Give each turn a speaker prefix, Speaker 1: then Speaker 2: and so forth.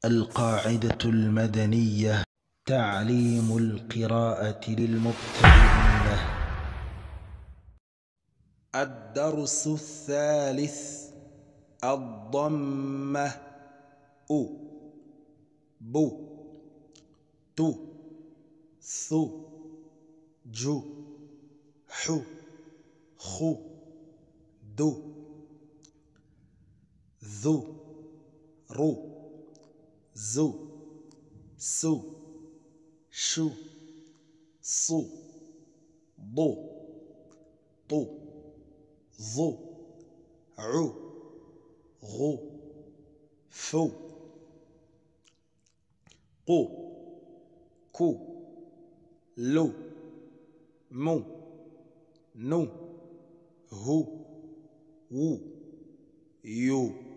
Speaker 1: القاعدة المدنية: تعليم القراءة للمبتدئين. الدرس الثالث: الضمة: أ ب ت ث ج ح خ د ذ ر ز س ش ص ض ط ظ ع غ ف ق ك ل م ن ه و ي